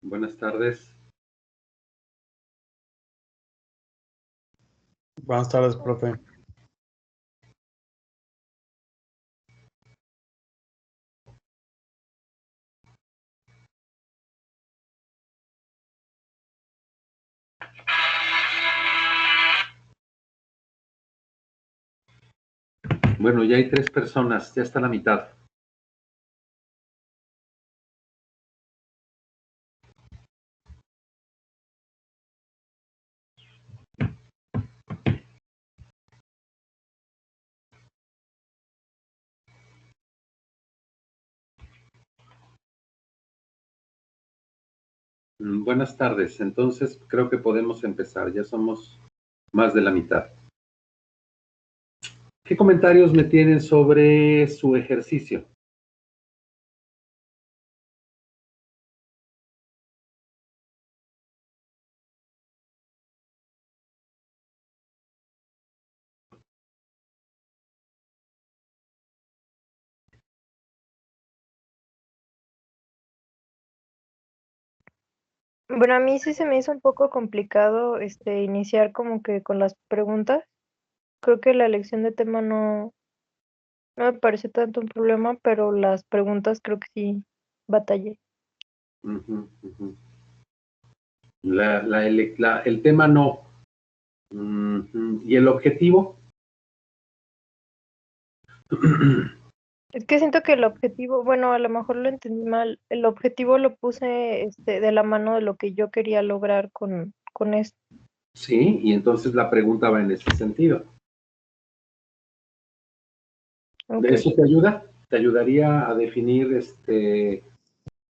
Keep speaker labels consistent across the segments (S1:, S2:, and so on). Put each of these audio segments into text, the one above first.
S1: Buenas tardes.
S2: Buenas tardes, profe.
S1: Bueno, ya hay 3 personas, ya está la mitad. Buenas tardes, entonces creo que podemos empezar, ya somos más de la mitad. ¿Qué comentarios me tienen sobre su ejercicio?
S3: Bueno, a mí sí se me hizo un poco complicado iniciar como que con las preguntas. Creo que la elección de tema no me parece tanto un problema, pero las preguntas creo que sí batallé.
S1: El tema no. ¿Y el objetivo?
S3: Es que siento que el objetivo, bueno, a lo mejor lo entendí mal. El objetivo lo puse de la mano de lo que yo quería lograr con esto.
S1: Sí, y entonces la pregunta va en ese sentido.
S3: Okay.
S1: ¿Eso te ayuda? ¿Te ayudaría a definir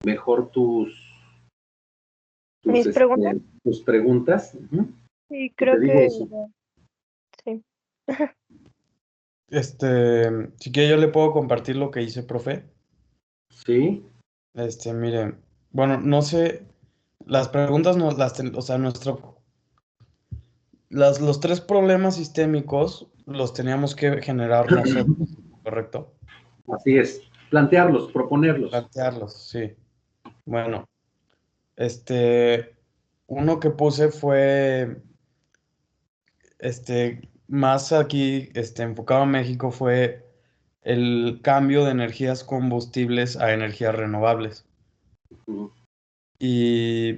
S1: mejor
S3: ¿Mis preguntas?
S1: tus preguntas?
S3: Sí,
S1: ¿Qué te
S3: creo
S1: digo
S3: que
S1: eso?
S3: sí.
S2: Si quiere yo le puedo compartir lo que hice, profe.
S1: Sí.
S2: Miren, bueno, no sé, las preguntas no o sea, los 3 problemas sistémicos los teníamos que generar nosotros, ¿correcto?
S1: Así es. Plantearlos, proponerlos.
S2: Plantearlos, sí. Bueno, uno que puse fue, más aquí, enfocado a México, fue el cambio de energías combustibles a energías renovables. Y,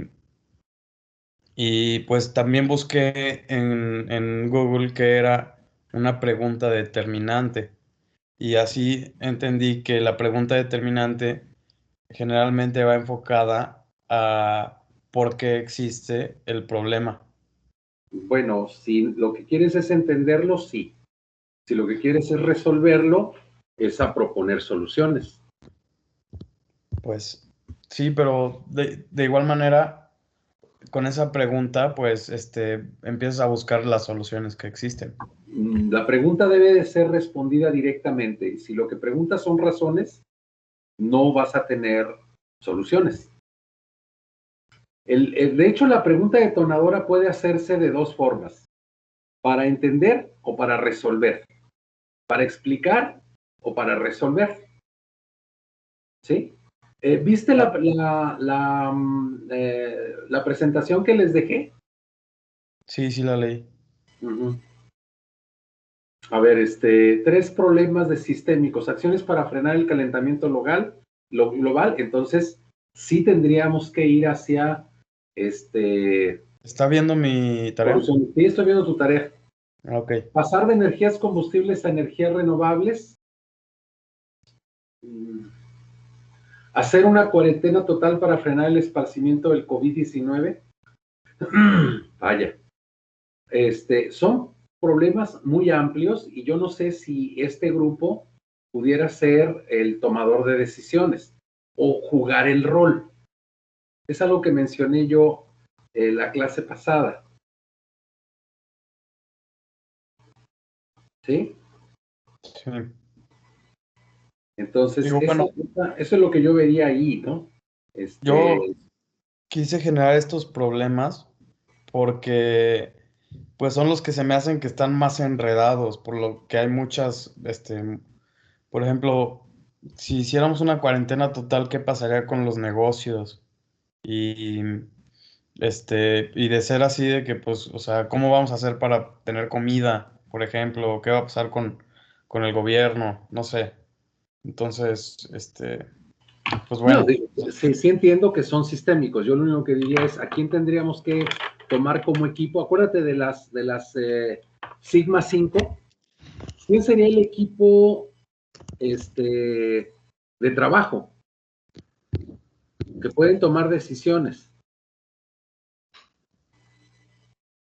S2: y pues también busqué en Google qué era una pregunta determinante. Y así entendí que la pregunta determinante generalmente va enfocada a por qué existe el problema.
S1: Bueno, si lo que quieres es entenderlo, sí. Si lo que quieres es resolverlo, es a proponer soluciones.
S2: Pues sí, pero de igual manera, con esa pregunta, pues empiezas a buscar las soluciones que existen.
S1: La pregunta debe de ser respondida directamente. Si lo que preguntas son razones, no vas a tener soluciones. De hecho, la pregunta detonadora puede hacerse de 2 formas: para entender o para resolver, para explicar o para resolver. ¿Sí? ¿Viste la presentación que les dejé?
S2: Sí, sí la leí.
S1: A ver, 3 problemas de sistémicos, acciones para frenar el calentamiento global, entonces sí tendríamos que ir hacia
S2: ¿Está viendo mi tarea?
S1: solución. Sí, estoy viendo tu tarea.
S2: Ok.
S1: Pasar de energías combustibles a energías renovables. Hacer una cuarentena total para frenar el esparcimiento del COVID-19. Vaya. Son problemas muy amplios y yo no sé si este grupo pudiera ser el tomador de decisiones o jugar el rol. Es algo que mencioné yo en la clase pasada. ¿Sí?
S2: Sí.
S1: Entonces,
S2: Digo, bueno,
S1: eso es lo que yo vería ahí, ¿no?
S2: yo quise generar estos problemas porque pues son los que se me hacen que están más enredados, por lo que hay muchas, por ejemplo, si hiciéramos una cuarentena total, ¿qué pasaría con los negocios? Y y de ser así de que, pues, o sea, ¿cómo vamos a hacer para tener comida, por ejemplo? ¿Qué va a pasar con el gobierno? No sé. Entonces, pues
S1: No,
S2: bueno,
S1: sí entiendo que son sistémicos. Yo lo único que diría es a quién tendríamos que tomar como equipo. Acuérdate de las Sigma 5. ¿Quién sería el equipo de trabajo que pueden tomar decisiones?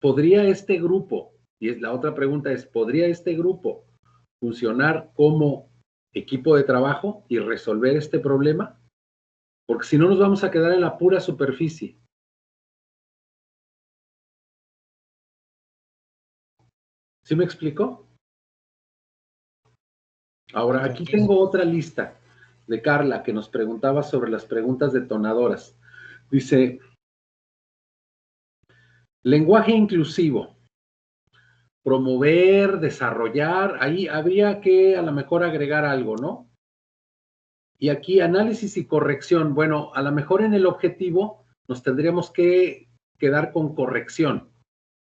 S1: ¿Podría este grupo, y la otra pregunta es, ¿podría este grupo funcionar como equipo de trabajo y resolver este problema? Porque si no nos vamos a quedar en la pura superficie. ¿Sí me explico? Ahora, aquí
S2: entendí.
S1: tengo otra lista de Carla que nos preguntaba sobre las preguntas detonadoras. Dice, lenguaje inclusivo, promover, desarrollar, ahí habría que a lo mejor agregar algo, ¿no? Y aquí análisis y corrección. Bueno, a lo mejor en el objetivo nos tendríamos que quedar con corrección.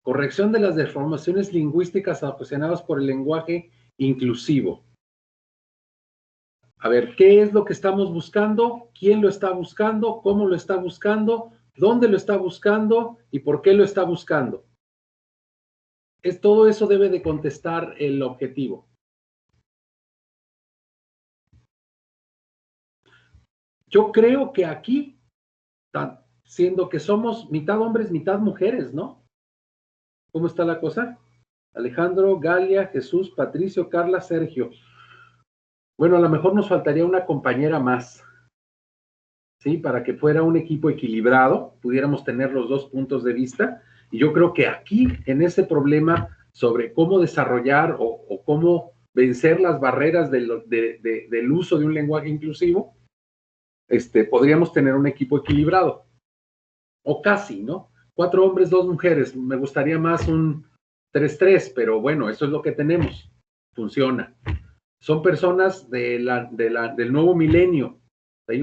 S1: Corrección de las deformaciones lingüísticas ocasionadas por el lenguaje inclusivo. A ver, ¿qué es lo que estamos buscando? ¿Quién lo está buscando? ¿Cómo lo está buscando? ¿Dónde lo está buscando? ¿Y por qué lo está buscando? Todo eso debe de contestar el objetivo. Yo creo que aquí, siendo que somos mitad hombres, mitad mujeres, ¿no? ¿Cómo está la cosa? Alejandro, Galia, Jesús, Patricio, Carla, Sergio. Bueno, a lo mejor nos faltaría una compañera más, ¿sí? Para que fuera un equipo equilibrado, pudiéramos tener los dos puntos de vista. Y yo creo que aquí, en ese problema sobre cómo desarrollar o cómo vencer las barreras del uso de un lenguaje inclusivo, podríamos tener un equipo equilibrado. O casi, ¿no? 4 hombres, 2 mujeres. Me gustaría más un 3-3, pero bueno, eso es lo que tenemos. Funciona. Son personas del nuevo milenio.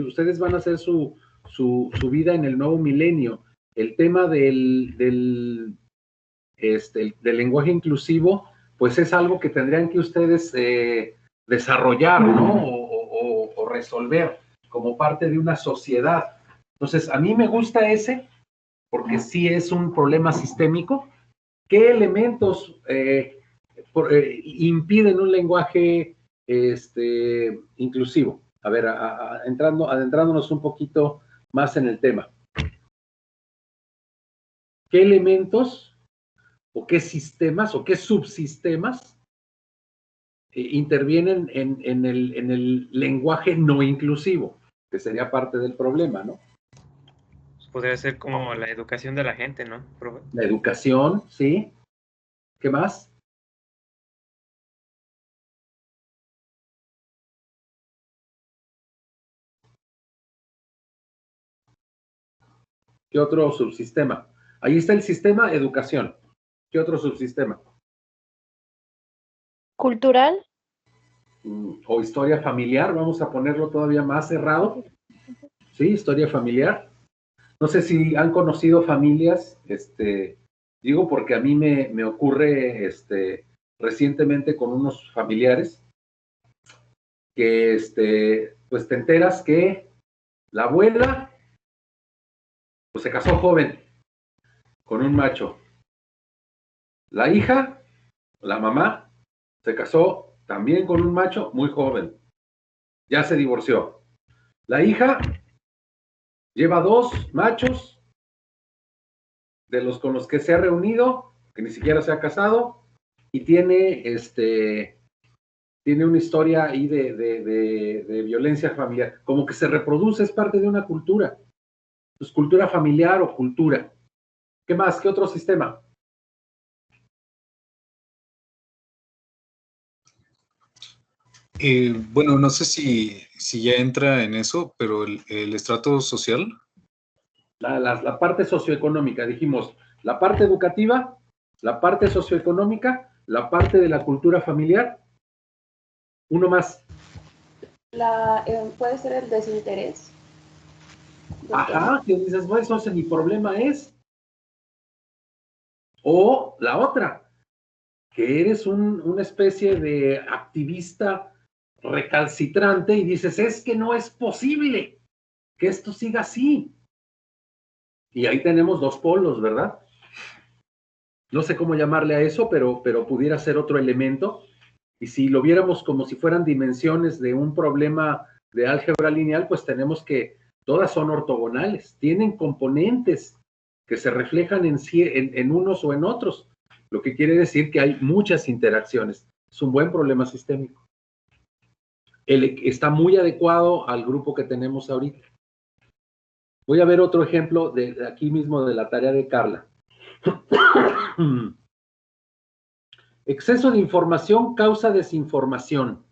S1: Ustedes van a hacer su vida en el nuevo milenio. El tema del lenguaje inclusivo, pues es algo que tendrían que ustedes desarrollar, ¿no? O resolver como parte de una sociedad. Entonces, a mí me gusta ese, porque sí es un problema sistémico. ¿Qué elementos impiden un lenguaje inclusivo? A ver, adentrándonos un poquito más en el tema. ¿Qué elementos o qué sistemas o qué subsistemas intervienen en el lenguaje no inclusivo? Que sería parte del problema, ¿no?
S4: Podría ser como la educación de la gente, ¿no, profe?
S1: La educación, ¿sí? ¿Qué más? ¿Qué otro subsistema? Ahí está el sistema educación. ¿Qué otro subsistema?
S3: ¿Cultural?
S1: O historia familiar, vamos a ponerlo todavía más cerrado. Sí, historia familiar. No sé si han conocido familias, digo porque a mí me ocurre recientemente con unos familiares que pues te enteras que la abuela pues se casó joven con un macho. La hija, la mamá, se casó también con un macho muy joven. Ya se divorció. La hija lleva 2 machos de los con los que se ha reunido, que ni siquiera se ha casado, y tiene una historia ahí de violencia familiar. Como que se reproduce, es parte de una cultura. Pues cultura familiar o cultura. ¿Qué más? ¿Qué otro sistema?
S5: Bueno, no sé si ya entra en eso, pero el estrato social.
S1: La parte socioeconómica, dijimos, la parte educativa, la parte socioeconómica, la parte de la cultura familiar. Uno más.
S6: Puede ser el desinterés.
S1: Ajá, que dices, bueno, eso mi problema es. O la otra, que eres una especie de activista recalcitrante y dices, es que no es posible que esto siga así. Y ahí tenemos 2 polos, ¿verdad? No sé cómo llamarle a eso, pero pudiera ser otro elemento. Y si lo viéramos como si fueran dimensiones de un problema de álgebra lineal, pues tenemos que todas son ortogonales, tienen componentes que se reflejan en unos o en otros, lo que quiere decir que hay muchas interacciones. Es un buen problema sistémico. Está muy adecuado al grupo que tenemos ahorita. Voy a ver otro ejemplo de aquí mismo de la tarea de Carla. Exceso de información causa desinformación.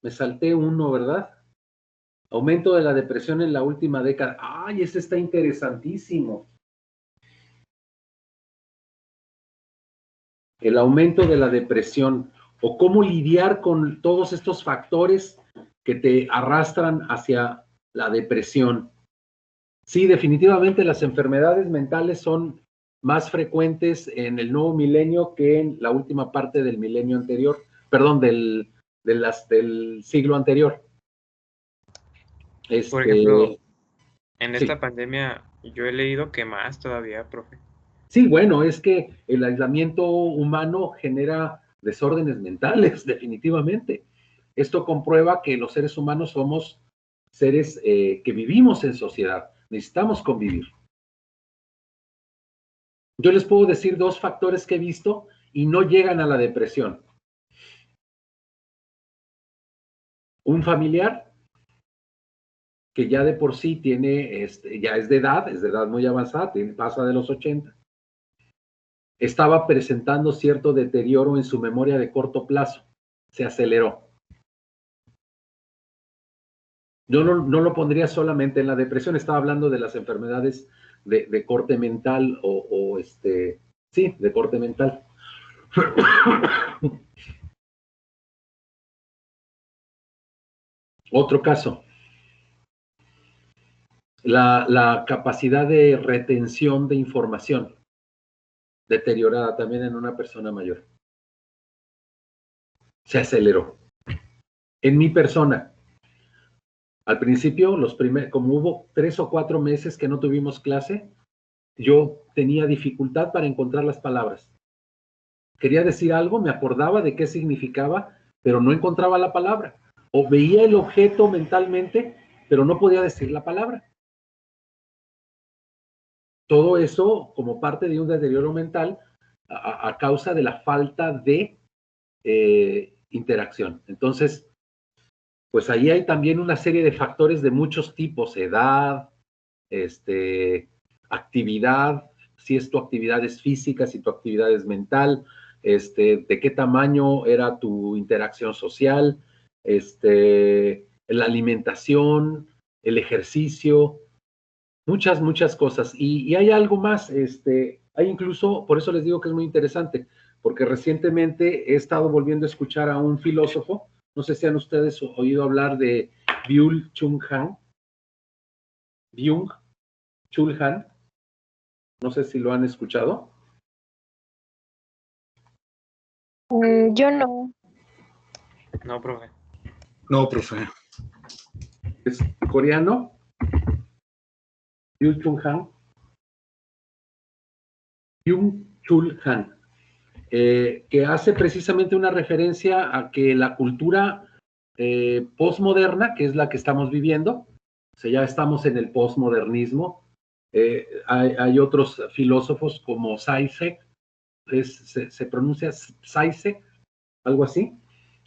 S1: Me salté uno, ¿verdad? Aumento de la depresión en la última década. ¡Ay, ese está interesantísimo! El aumento de la depresión o cómo lidiar con todos estos factores que te arrastran hacia la depresión. Sí, definitivamente las enfermedades mentales son más frecuentes en el nuevo milenio que en la última parte del milenio anterior, perdón, del siglo anterior.
S4: Por ejemplo, en
S1: Sí.
S4: esta pandemia yo he leído que más todavía, profe.
S1: Sí, bueno, es que el aislamiento humano genera desórdenes mentales, definitivamente. Esto comprueba que los seres humanos somos seres que vivimos en sociedad, necesitamos convivir. Yo les puedo decir 2 factores que he visto y no llegan a la depresión. Un familiar que ya de por sí tiene, ya es de edad muy avanzada, pasa de los 80. Estaba presentando cierto deterioro en su memoria de corto plazo, se aceleró. Yo no lo pondría solamente en la depresión, estaba hablando de las enfermedades de corte mental sí, de corte mental. Otro caso, la capacidad de retención de información deteriorada también en una persona mayor. Se aceleró. En mi persona, al principio, como hubo 3 o 4 meses que no tuvimos clase, yo tenía dificultad para encontrar las palabras. Quería decir algo, me acordaba de qué significaba, pero no encontraba la palabra. O veía el objeto mentalmente, pero no podía decir la palabra. Todo eso como parte de un deterioro mental a causa de la falta de interacción. Entonces, pues ahí hay también una serie de factores de muchos tipos, edad, actividad, si tu actividad es física, si tu actividad es mental, de qué tamaño era tu interacción social, la alimentación, el ejercicio, muchas cosas. Y hay algo más, hay incluso, por eso les digo que es muy interesante, porque recientemente he estado volviendo a escuchar a un filósofo, no sé si han ustedes oído hablar de Byung-Chul Han. Byung-Chul Han, no sé si lo han escuchado.
S3: Yo no.
S4: No, profe.
S5: No, profe.
S1: Es coreano. Byung-Chul Han. Byung-Chul Han. Que hace precisamente una referencia a que la cultura postmoderna, que es la que estamos viviendo, o sea, ya estamos en el postmodernismo. Hay otros filósofos como Zizek, se pronuncia Zizek, algo así,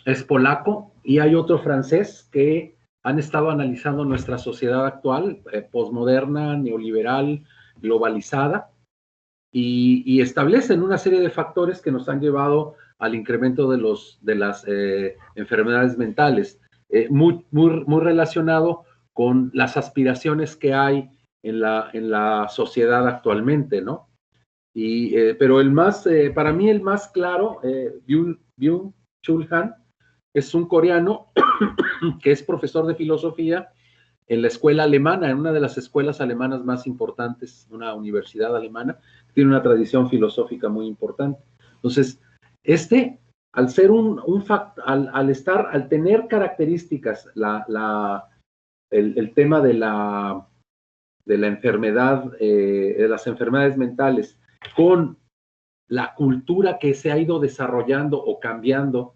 S1: es polaco, y hay otro francés que han estado analizando nuestra sociedad actual, postmoderna, neoliberal, globalizada, y establecen una serie de factores que nos han llevado al incremento de las enfermedades mentales, muy relacionado con las aspiraciones que hay en la sociedad actualmente, ¿no? Pero para mí el más claro, Byung-Chul Han, es un coreano que es profesor de filosofía en la escuela alemana, en una de las escuelas alemanas más importantes, una universidad alemana, tiene una tradición filosófica muy importante. Entonces, al ser al tener características, el tema de la enfermedad, de las enfermedades mentales, con la cultura que se ha ido desarrollando o cambiando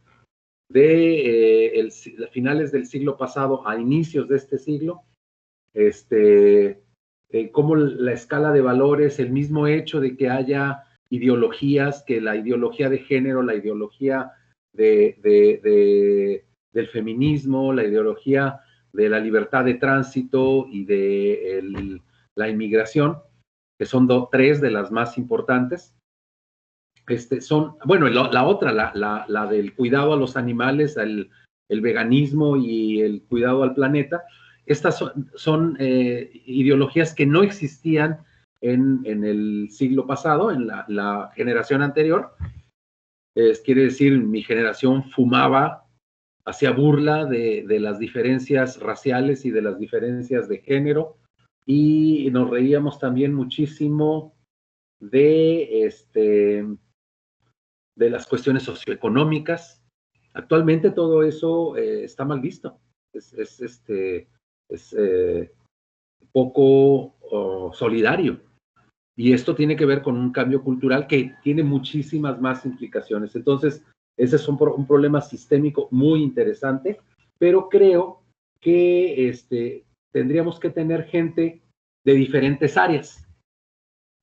S1: de finales del siglo pasado a inicios de este siglo, cómo la escala de valores, el mismo hecho de que haya ideologías, que la ideología de género, la ideología del feminismo, la ideología de la libertad de tránsito y de la inmigración, que son tres de las más importantes, bueno, la otra, la del cuidado a los animales, el veganismo y el cuidado al planeta. Estas son ideologías que no existían en el siglo pasado, en la generación anterior. Quiere decir, mi generación fumaba, hacía burla de las diferencias raciales y de las diferencias de género, y nos reíamos también muchísimo de las cuestiones socioeconómicas. Actualmente todo eso está mal visto. Es poco solidario. Y esto tiene que ver con un cambio cultural que tiene muchísimas más implicaciones. Entonces, ese es un problema sistémico muy interesante, pero creo que tendríamos que tener gente de diferentes áreas.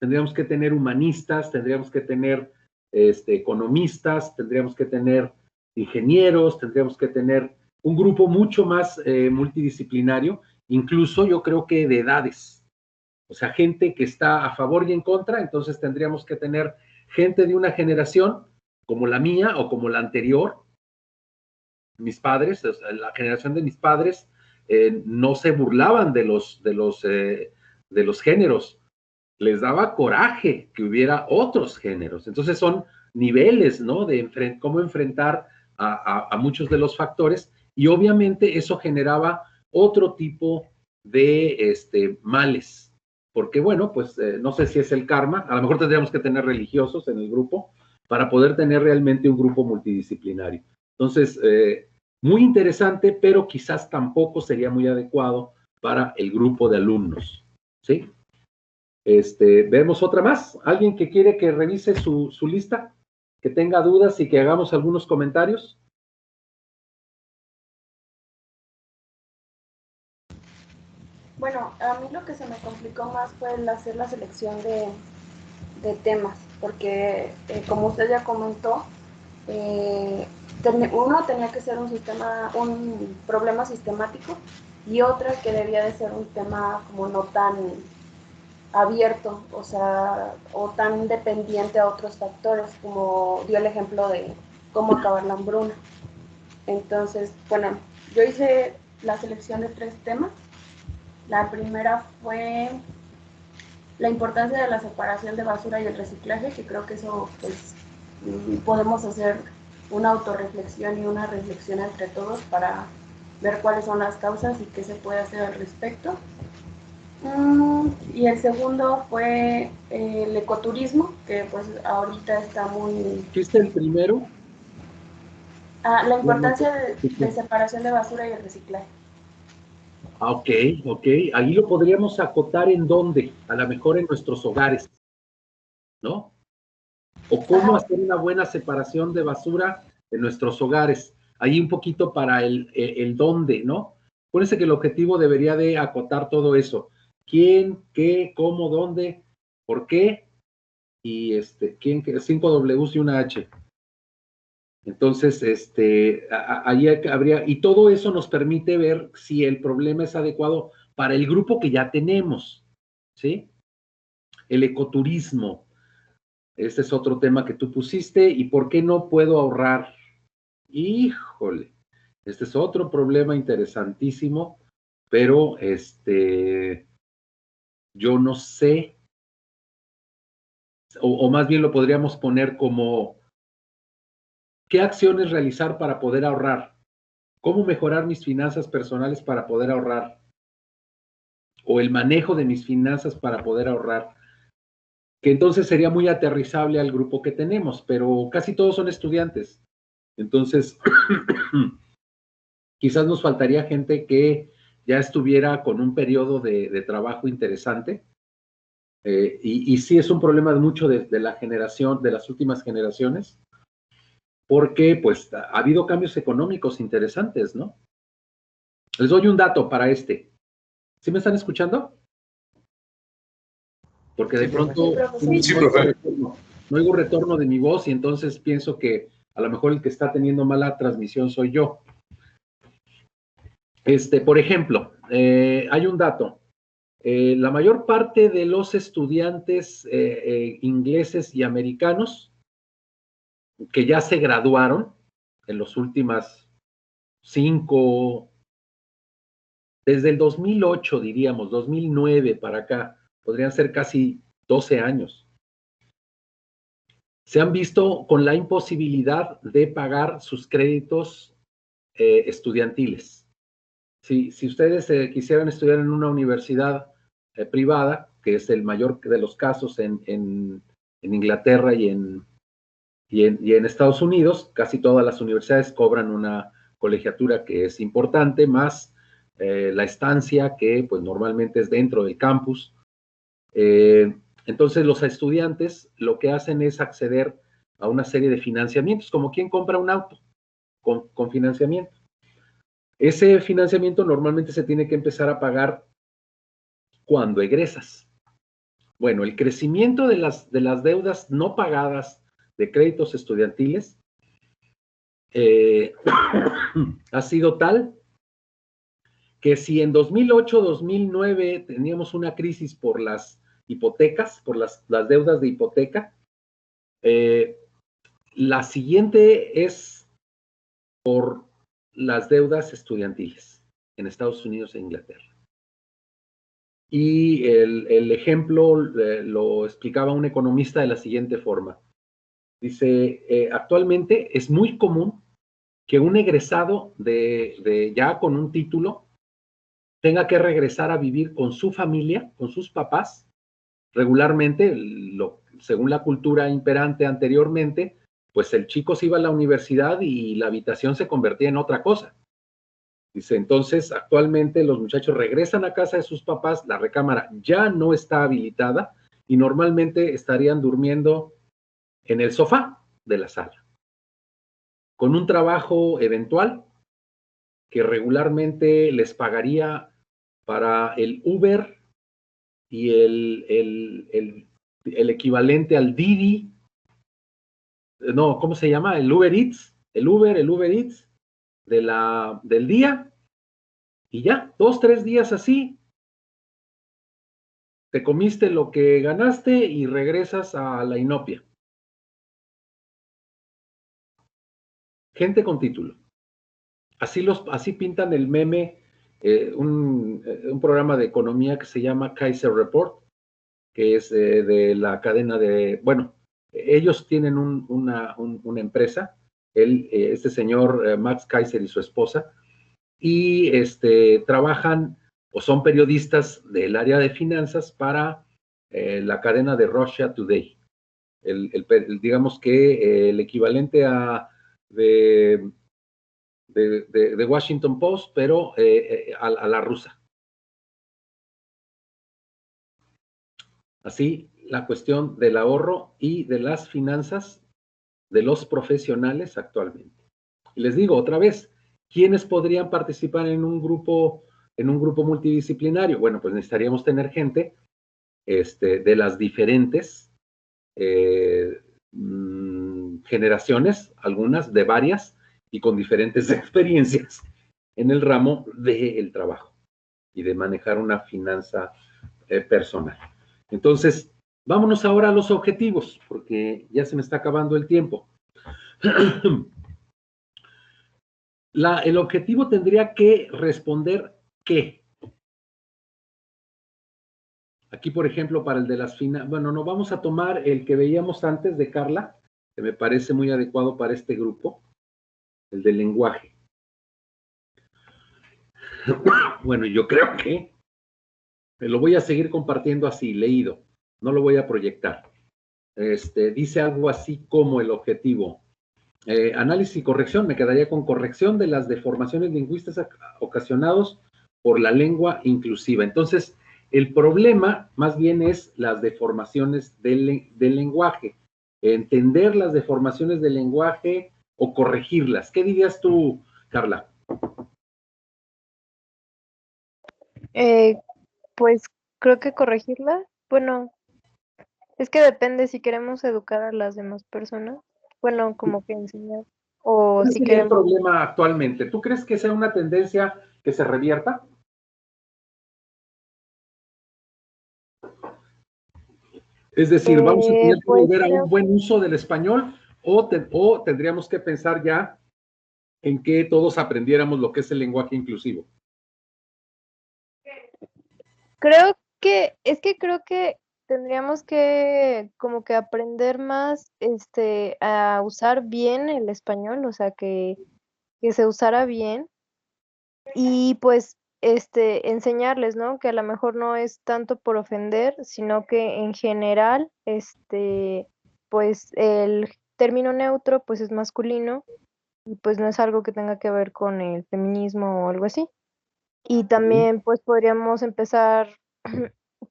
S1: Tendríamos que tener humanistas, tendríamos que tener economistas, tendríamos que tener ingenieros, tendríamos que tener un grupo mucho más multidisciplinario, incluso yo creo que de edades. O sea, gente que está a favor y en contra. Entonces tendríamos que tener gente de una generación como la mía o como la anterior. Mis padres, o sea, la generación de mis padres, no se burlaban de los géneros. Les daba coraje que hubiera otros géneros. Entonces son niveles, ¿no? De cómo enfrentar a muchos de los factores, y obviamente eso generaba otro tipo de males. Porque bueno, pues no sé si es el karma, a lo mejor tendríamos que tener religiosos en el grupo para poder tener realmente un grupo multidisciplinario. Entonces, muy interesante, pero quizás tampoco sería muy adecuado para el grupo de alumnos, ¿sí? Vemos otra más. ¿Alguien que quiere que revise su lista? Que tenga dudas y que hagamos algunos comentarios.
S6: Bueno, a mí lo que se me complicó más fue el hacer la selección de temas, porque como usted ya comentó, uno tenía que ser un problema sistemático, y otra que debía de ser un tema como no tan abierto, o sea, o tan dependiente a otros factores, como dio el ejemplo de cómo acabar la hambruna. Entonces, bueno, yo hice la selección de 3 temas. La primera fue la importancia de la separación de basura y el reciclaje, que creo que eso, pues, podemos hacer una autorreflexión y una reflexión entre todos para ver cuáles son las causas y qué se puede hacer al respecto. Y el segundo fue el ecoturismo, que pues ahorita está muy...
S1: ¿Viste el primero?
S6: La importancia de separación de basura y el reciclaje.
S1: Ok. Ahí lo podríamos acotar en dónde, a lo mejor en nuestros hogares, ¿no? O cómo hacer una buena separación de basura en nuestros hogares. Ahí un poquito para el dónde, ¿no? Acuérdense que el objetivo debería de acotar todo eso. ¿Quién, qué, cómo, dónde, por qué? Y ¿quién? 5 Ws y una H. Entonces, ahí habría, y todo eso nos permite ver si el problema es adecuado para el grupo que ya tenemos, ¿sí? El ecoturismo, este es otro tema que tú pusiste, ¿y por qué no puedo ahorrar? Híjole, este es otro problema interesantísimo, pero yo no sé, o más bien lo podríamos poner como, ¿qué acciones realizar para poder ahorrar? ¿Cómo mejorar mis finanzas personales para poder ahorrar? O el manejo de mis finanzas para poder ahorrar. Que entonces sería muy aterrizable al grupo que tenemos, pero casi todos son estudiantes. Entonces, quizás nos faltaría gente que ya estuviera con un periodo de trabajo interesante. Y sí es un problema mucho de la generación, de las últimas generaciones, porque pues ha habido cambios económicos interesantes, ¿no? Les doy un dato para ¿Sí me están escuchando? Porque de pronto
S5: Sí, profe.
S1: no oigo retorno de mi voz y entonces pienso que a lo mejor el que está teniendo mala transmisión soy yo. Por ejemplo, hay un dato. La mayor parte de los estudiantes ingleses y americanos que ya se graduaron en los últimas 5, desde el 2008 diríamos, 2009 para acá, podrían ser casi 12 años, se han visto con la imposibilidad de pagar sus créditos estudiantiles. Si ustedes quisieran estudiar en una universidad privada, que es el mayor de los casos en Inglaterra y en Estados Unidos, casi todas las universidades cobran una colegiatura que es importante, más la estancia que pues normalmente es dentro del campus. Entonces los estudiantes lo que hacen es acceder a una serie de financiamientos, como quien compra un auto con financiamiento. Ese financiamiento normalmente se tiene que empezar a pagar cuando egresas. Bueno, el crecimiento de las deudas no pagadas de créditos estudiantiles ha sido tal que si en 2008-2009 teníamos una crisis por las hipotecas, por las deudas de hipoteca, la siguiente es por las deudas estudiantiles en Estados Unidos e Inglaterra. Y el ejemplo lo explicaba un economista de la siguiente forma. Dice, actualmente es muy común que un egresado ya con un título tenga que regresar a vivir con su familia, con sus papás, regularmente, según la cultura imperante anteriormente, pues el chico se iba a la universidad y la habitación se convertía en otra cosa. Dice, entonces, actualmente los muchachos regresan a casa de sus papás, la recámara ya no está habilitada y normalmente estarían durmiendo en el sofá de la sala, con un trabajo eventual que regularmente les pagaría para el Uber y el equivalente al Didi, no, ¿cómo se llama? El Uber Eats, el Uber Eats del día, y ya, 2, 3 días así, te comiste lo que ganaste y regresas a la inopia. Gente con título. Así pintan el meme, un programa de economía que se llama Kaiser Report, que es de la cadena bueno, ellos tienen una empresa, este señor Max Kaiser y su esposa, y trabajan o son periodistas del área de finanzas para la cadena de Russia Today. Digamos que el equivalente de Washington Post, pero a la rusa. Así, la cuestión del ahorro y de las finanzas de los profesionales actualmente. Y les digo otra vez, ¿quiénes podrían participar en un grupo multidisciplinario? Bueno, pues necesitaríamos tener gente de las diferentes generaciones, algunas de varias, y con diferentes experiencias en el ramo del trabajo y de manejar una finanza personal. Entonces, vámonos ahora a los objetivos, porque ya se me está acabando el tiempo. El objetivo tendría que responder ¿qué? Aquí, por ejemplo, para el de las finanzas, bueno, no, vamos a tomar el que veíamos antes de Carla, que me parece muy adecuado para este grupo, el del lenguaje. Bueno, yo creo que lo voy a seguir compartiendo así, leído, no lo voy a proyectar. Dice algo así como el objetivo. Análisis y corrección, me quedaría con corrección de las deformaciones lingüísticas ocasionados por la lengua inclusiva. Entonces, el problema más bien es las deformaciones del lenguaje. Entender las deformaciones del lenguaje o corregirlas. ¿Qué dirías tú, Carla?
S3: Pues creo que corregirla, bueno, es que depende si queremos educar a las demás personas, bueno, como que enseñar, o
S1: ¿Cuál
S3: si
S1: sería el
S3: queremos...
S1: problema actualmente? ¿Tú crees que sea una tendencia que se revierta? Es decir, ¿vamos a tener que
S3: Pues
S1: volver a
S3: creo
S1: un buen uso del español o tendríamos que pensar ya en que todos aprendiéramos lo que es el lenguaje inclusivo?
S3: creo que tendríamos que como que aprender más a usar bien el español, o sea, que se usara bien y pues enseñarles, ¿no? Que a lo mejor no es tanto por ofender, sino que en general, pues el término neutro pues es masculino y pues no es algo que tenga que ver con el feminismo o algo así. Y también pues podríamos empezar,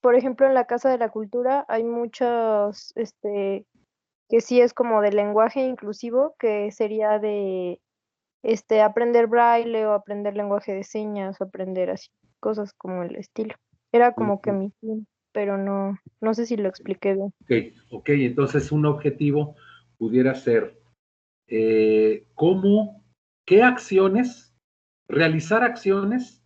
S3: por ejemplo, en la Casa de la Cultura hay muchos, que sí es como de lenguaje inclusivo, que sería de, aprender braille o aprender lenguaje de señas o aprender así, cosas como el estilo. Era como que mi fin, pero no sé si lo expliqué bien.
S1: Ok, entonces un objetivo pudiera ser qué acciones, realizar acciones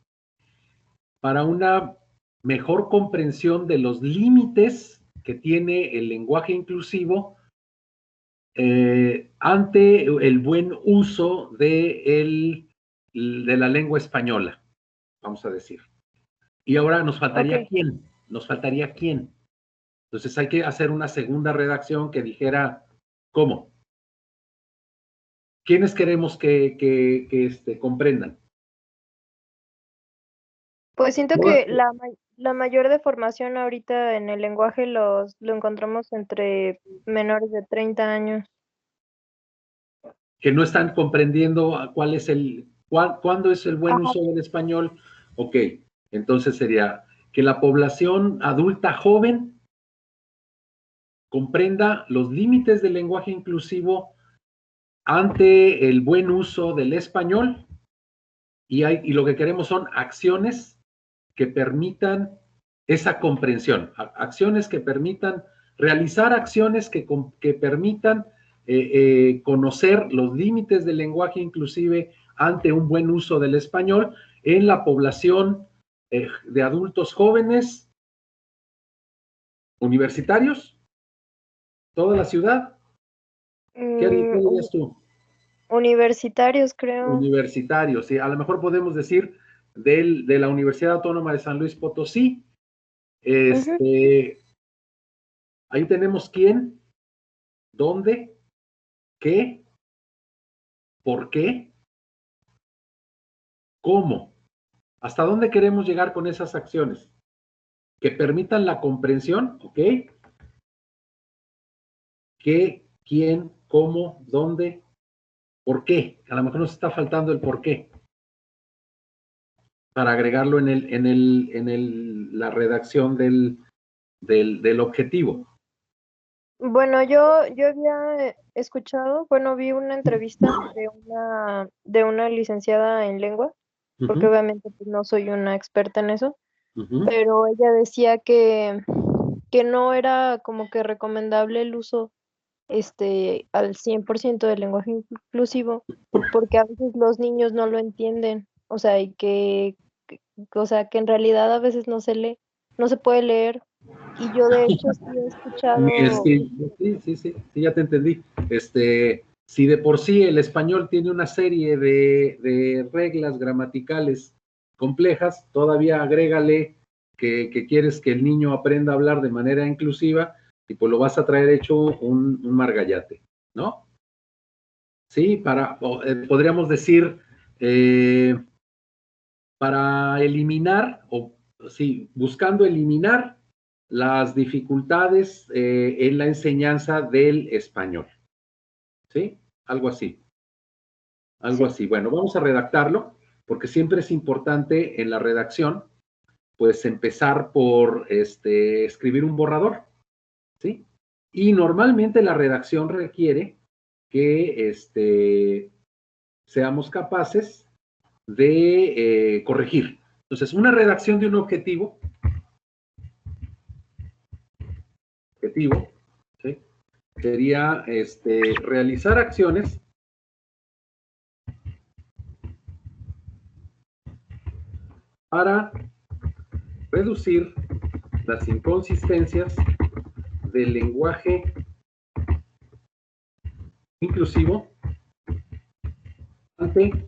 S1: para una mejor comprensión de los límites que tiene el lenguaje inclusivo ante el buen uso de la lengua española, vamos a decir. Y ahora nos faltaría
S3: Ok.
S1: quién, nos faltaría quién. Entonces hay que hacer una segunda redacción que dijera, ¿cómo? ¿Quiénes queremos que comprendan?
S3: Pues siento
S1: No,
S3: que la mayor deformación ahorita en el lenguaje lo encontramos entre menores de 30 años.
S1: que no están comprendiendo cuándo es el buen
S3: Ajá.
S1: uso del español. Ok, entonces sería que la población adulta joven comprenda los límites del lenguaje inclusivo ante el buen uso del español y lo que queremos son acciones que permitan esa comprensión, acciones que permitan, realizar acciones que permitan conocer los límites del lenguaje inclusive ante un buen uso del español en la población de adultos jóvenes, universitarios, toda la ciudad. ¿Qué dirías tú?
S3: Universitarios, creo.
S1: Universitarios, sí, a lo mejor podemos decir de la Universidad Autónoma de San Luis Potosí.
S3: Ujú.
S1: Ahí tenemos quién, dónde, qué, por qué, cómo. ¿Hasta dónde queremos llegar con esas acciones? Que permitan la comprensión, ¿ok? ¿Qué, quién, cómo, dónde, ¿Por qué? A lo mejor nos está faltando el por qué. Para agregarlo en la redacción del objetivo.
S3: Bueno, yo había escuchado, bueno, vi una entrevista de una licenciada en lengua, porque
S1: Ujú,
S3: obviamente pues, no soy una experta en eso,
S1: ujú.
S3: pero ella decía que no era como que recomendable el uso al 100% del lenguaje inclusivo, porque a veces los niños no lo entienden, o sea, o sea, que en realidad a veces no se lee, no se puede leer, y yo de hecho sí he escuchado,
S1: Sí, ya te entendí. Si de por sí el español tiene una serie de reglas gramaticales complejas, todavía agrégale que quieres que el niño aprenda a hablar de manera inclusiva y pues lo vas a traer hecho un margallate, ¿no? Sí, podríamos decir, para eliminar, o sí, buscando eliminar las dificultades en la enseñanza del español. ¿Sí? Algo así. Algo
S3: sí,
S1: así. Bueno, vamos a redactarlo, porque siempre es importante en la redacción, pues empezar por escribir un borrador, ¿sí? Y normalmente la redacción requiere que seamos capaces de corregir. Entonces, una redacción de un objetivo, ¿sí? Sería realizar acciones para reducir las inconsistencias del lenguaje inclusivo ante,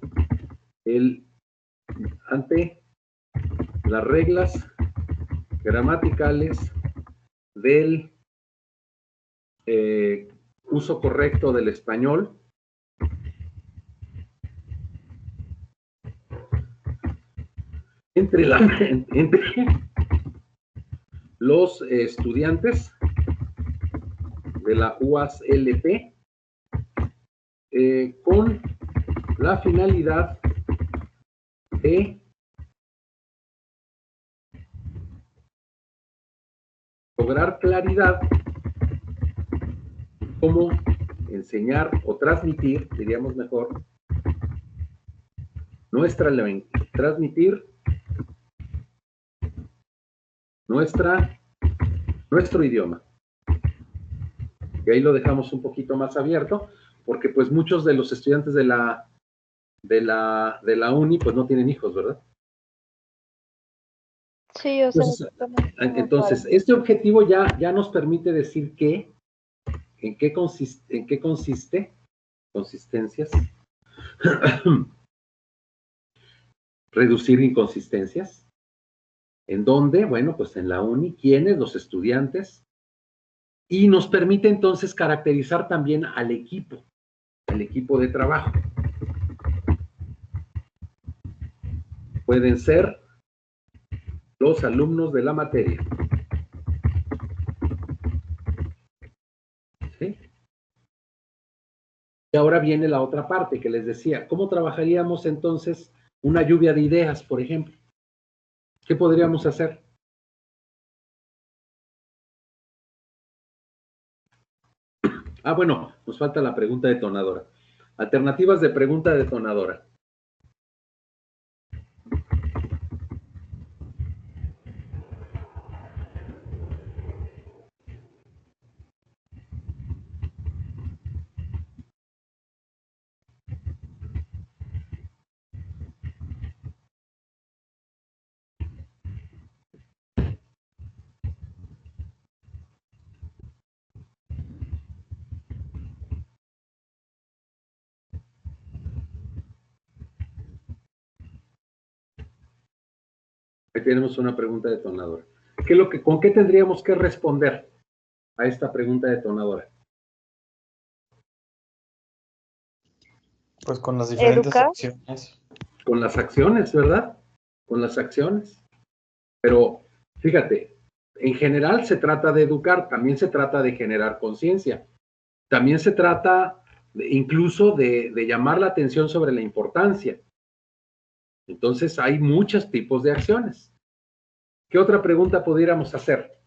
S1: el, ante las reglas gramaticales del uso correcto del español entre los estudiantes de la UASLP con la finalidad de lograr claridad, cómo enseñar o transmitir, diríamos mejor, transmitir nuestro idioma. Y ahí lo dejamos un poquito más abierto, porque pues muchos de los estudiantes de la uni pues no tienen hijos, ¿verdad?
S3: sí, o sea,
S1: Entonces este objetivo ya nos permite decir en qué consiste, consistencias, reducir inconsistencias, ¿en dónde? Bueno, pues en la uni, ¿quiénes? Los estudiantes, y nos permite entonces caracterizar también al equipo de trabajo. Pueden ser los alumnos de la materia. ¿Sí? Y ahora viene la otra parte que les decía. ¿Cómo trabajaríamos entonces una lluvia de ideas, por ejemplo? ¿Qué podríamos hacer? Ah, bueno, nos falta la pregunta detonadora. Alternativas de pregunta detonadora. Ahí tenemos una pregunta detonadora. ¿Con qué tendríamos que responder a esta pregunta detonadora?
S2: Pues con las diferentes
S3: educar,
S2: acciones.
S1: Con las acciones, ¿verdad? Con las acciones. Pero fíjate, en general se trata de educar, también se trata de generar conciencia, también se trata incluso de llamar la atención sobre la importancia. Entonces hay muchos tipos de acciones. ¿Qué otra pregunta pudiéramos hacer?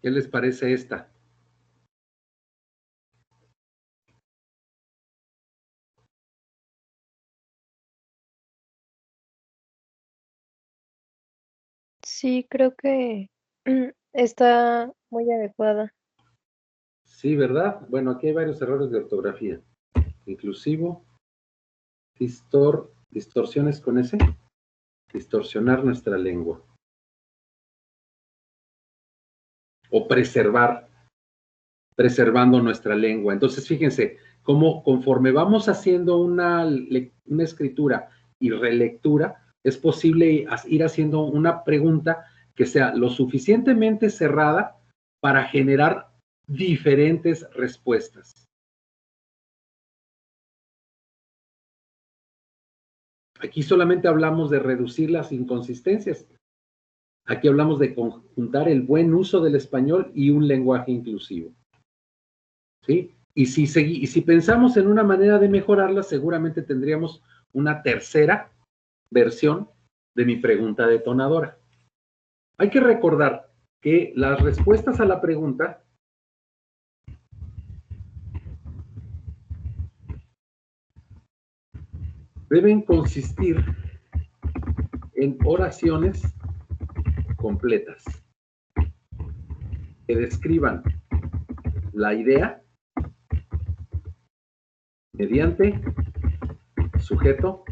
S1: ¿Qué les parece esta?
S3: Sí, creo que está muy adecuada.
S1: Sí, ¿verdad? Bueno, aquí hay varios errores de ortografía. Inclusivo, distorsiones con ese, distorsionar nuestra lengua. O preservando nuestra lengua. Entonces, fíjense, cómo conforme vamos haciendo una escritura y relectura, es posible ir haciendo una pregunta que sea lo suficientemente cerrada para generar diferentes respuestas. Aquí solamente hablamos de reducir las inconsistencias. Aquí hablamos de conjuntar el buen uso del español y un lenguaje inclusivo. ¿Sí? Y si pensamos en una manera de mejorarla, seguramente tendríamos una tercera versión de mi pregunta detonadora. Hay que recordar que las respuestas a la pregunta deben consistir en oraciones completas que describan la idea mediante sujeto,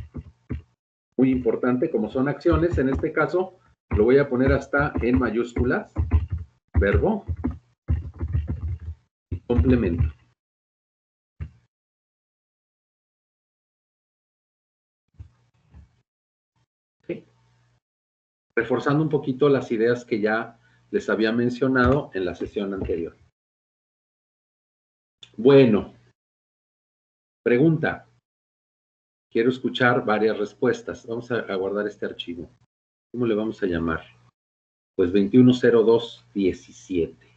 S1: muy importante, como son acciones, en este caso lo voy a poner hasta en mayúsculas, verbo y complemento. ¿Sí? Reforzando un poquito las ideas que ya les había mencionado en la sesión anterior. Bueno, pregunta. Quiero escuchar varias respuestas. Vamos a guardar este archivo. ¿Cómo le vamos a llamar? Pues 210217.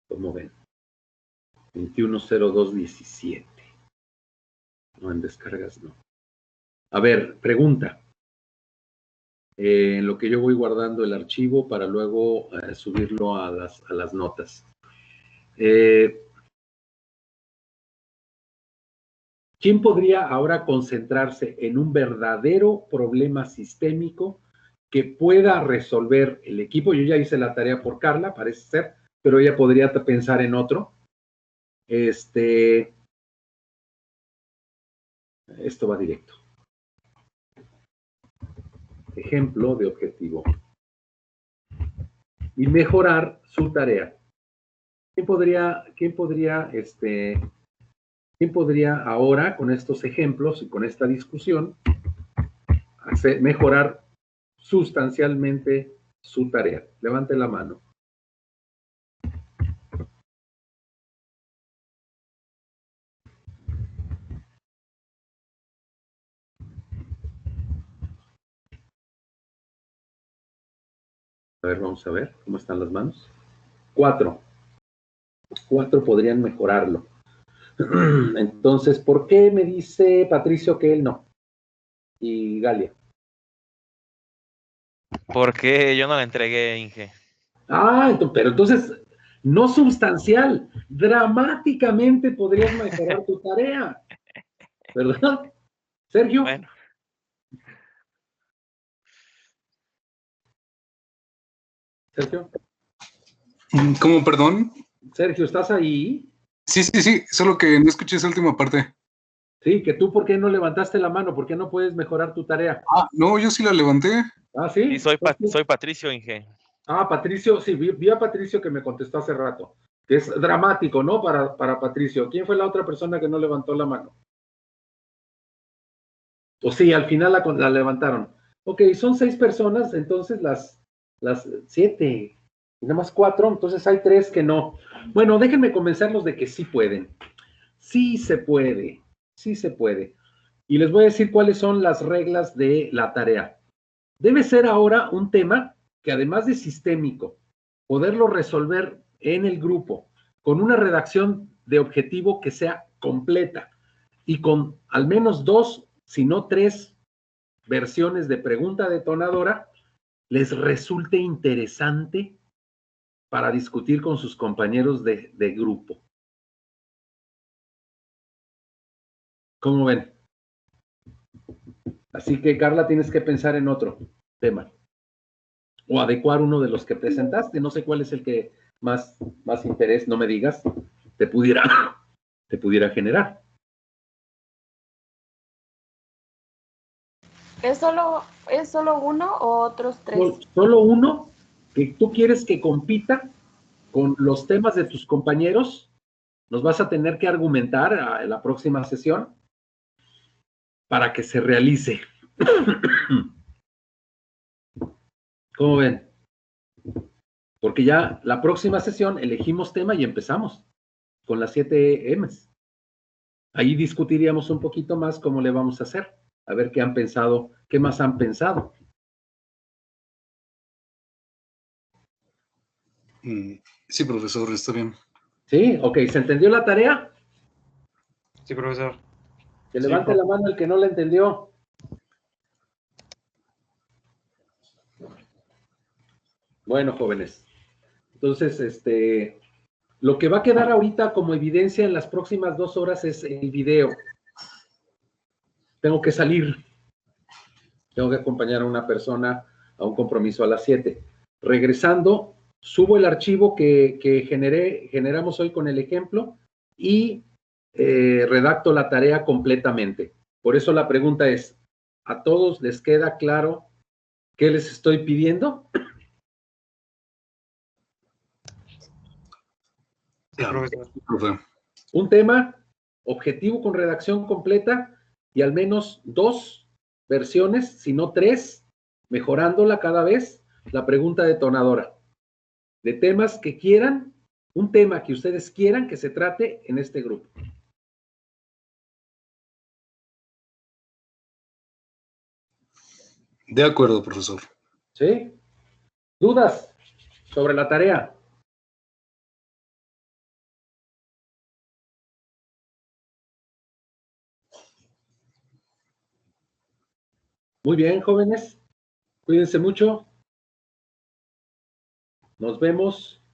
S1: ¿Cómo ven? 210217. No, en descargas no. A ver, pregunta. En lo que yo voy guardando el archivo para luego subirlo a las notas. ¿Quién podría ahora concentrarse en un verdadero problema sistémico que pueda resolver el equipo? Yo ya hice la tarea por Carla, parece ser, pero ella podría pensar en otro. Esto va directo. Ejemplo de objetivo. Y mejorar su tarea. ¿Quién podría ahora, con estos ejemplos y con esta discusión, mejorar sustancialmente su tarea? Levante la mano. A ver, vamos a ver cómo están las manos. 4. 4 podrían mejorarlo. Entonces, ¿por qué me dice Patricio que él no? Y Galia.
S7: Porque yo no la entregué, Inge.
S1: Pero entonces, no sustancial, dramáticamente podrías mejorar tu tarea, ¿verdad? Sergio.
S7: Bueno.
S1: Sergio.
S5: ¿Cómo, perdón?
S1: Sergio, ¿estás ahí?
S5: Sí, solo que no escuché esa última parte.
S1: Sí, que tú, ¿por qué no levantaste la mano? ¿Por qué no puedes mejorar tu tarea?
S5: No, yo sí la levanté.
S1: Ah, sí.
S7: Sí, soy Patricio, Inge.
S1: Ah, Patricio, sí, vi a Patricio que me contestó hace rato. Que es dramático, ¿no? Para Patricio. ¿Quién fue la otra persona que no levantó la mano? O sí, al final la levantaron. Ok, son 6 personas, entonces las 7, y nada más 4, entonces hay 3 que no. Bueno, déjenme convencerlos de que sí pueden. Sí se puede, sí se puede. Y les voy a decir cuáles son las reglas de la tarea. Debe ser ahora un tema que además de sistémico, poderlo resolver en el grupo con una redacción de objetivo que sea completa y con al menos 2, si no 3 versiones de pregunta detonadora, les resulte interesante para discutir con sus compañeros de grupo. ¿Cómo ven? Así que, Carla, tienes que pensar en otro tema o adecuar uno de los que presentaste. No sé cuál es el que más interés, no me digas, te pudiera generar.
S6: ¿Es solo uno o otros 3?
S1: Solo uno que tú quieres que compita con los temas de tus compañeros. Nos vas a tener que argumentar en la próxima sesión para que se realice. ¿Cómo ven? Porque ya la próxima sesión elegimos tema y empezamos con las 7 M's. Ahí discutiríamos un poquito más cómo le vamos a hacer, a ver qué han pensado, qué más han pensado.
S5: Sí, profesor, está bien.
S1: ¿Sí? Ok, ¿se entendió la tarea?
S4: Sí, profesor.
S1: Que
S4: Sí,
S1: levante la mano el que no la entendió. Bueno, jóvenes. Entonces, lo que va a quedar ahorita como evidencia en las próximas 2 horas es el video. Tengo que salir. Tengo que acompañar a una persona a un compromiso a las 7. Regresando, subo el archivo que generamos hoy con el ejemplo y redacto la tarea completamente. Por eso la pregunta es, ¿a todos les queda claro qué les estoy pidiendo?
S5: Claro,
S4: profesor.
S5: profe.
S1: Un tema objetivo con redacción completa y al menos 2 versiones, si no 3, mejorándola cada vez, la pregunta detonadora. De temas que quieran, un tema que ustedes quieran que se trate en este grupo.
S5: De acuerdo, profesor.
S1: ¿Sí? ¿Dudas sobre la tarea? Muy bien, jóvenes. Cuídense mucho. Nos vemos